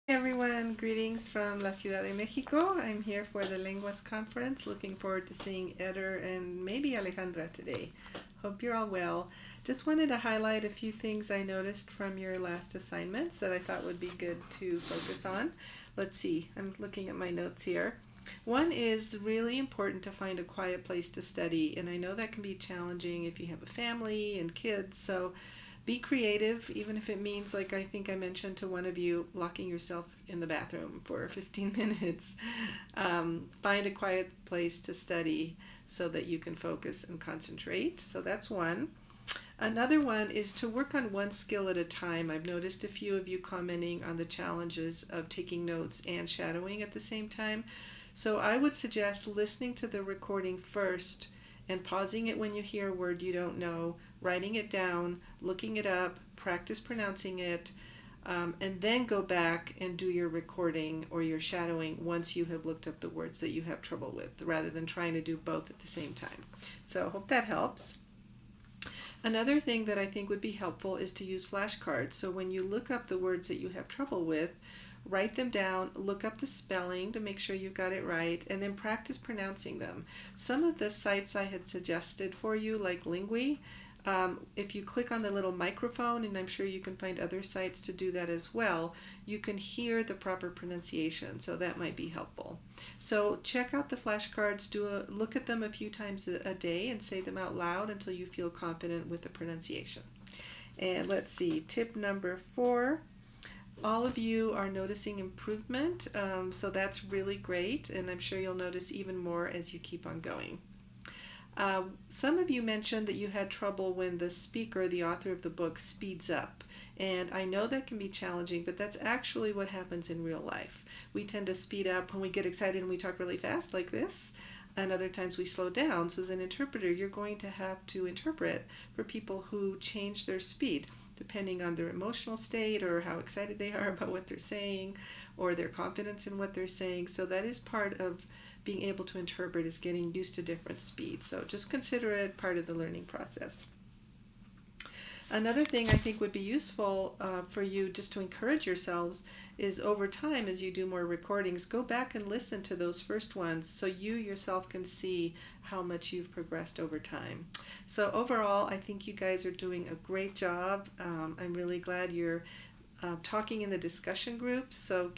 Everyone, greetings from La Ciudad de Mexico. I'm here for the Lenguas Conference. Looking forward to seeing Eder and maybe Alejandra today. Hope you're all well. Just wanted to highlight a few things I noticed from your last assignments that I thought would be good to focus on. Let's see, I'm looking at my notes here. One is really important to find a quiet place to study, and I know that can be challenging if you have a family and kids, so be creative, even if it means, like I think I mentioned to one of you, locking yourself in the bathroom for 15 minutes. Find a quiet place to study so that you can focus and concentrate. So that's one. Another one is to work on one skill at a time. I've noticed a few of you commenting on the challenges of taking notes and shadowing at the same time. So I would suggest listening to the recording first and pausing it when you hear a word you don't know, writing it down, looking it up, practice pronouncing it, and then go back and do your recording or your shadowing once you have looked up the words that you have trouble with, rather than trying to do both at the same time. So I hope that helps. Another thing that I think would be helpful is to use flashcards. So when you look up the words that you have trouble with, write them down, look up the spelling to make sure you got it right, and then practice pronouncing them. Some of the sites I had suggested for you, like Lingui, if you click on the little microphone, and I'm sure you can find other sites to do that as well, you can hear the proper pronunciation, so that might be helpful. So check out the flashcards, look at them a few times a day and say them out loud until you feel confident with the pronunciation. And let's see, tip number 4. All of you are noticing improvement, so that's really great, and I'm sure you'll notice even more as you keep on going. Some of you mentioned that you had trouble when the speaker, the author of the book, speeds up. And I know that can be challenging, but that's actually what happens in real life. We tend to speed up when we get excited and we talk really fast like this, and other times we slow down. So as an interpreter, you're going to have to interpret for people who change their speed depending on their emotional state or how excited they are about what they're saying or their confidence in what they're saying. So that is part of being able to interpret, is getting used to different speeds. So just consider it part of the learning process. Another thing I think would be useful for you, just to encourage yourselves, is over time as you do more recordings, go back and listen to those first ones so you yourself can see how much you've progressed over time. So overall, I think you guys are doing a great job. I'm really glad you're talking in the discussion groups. So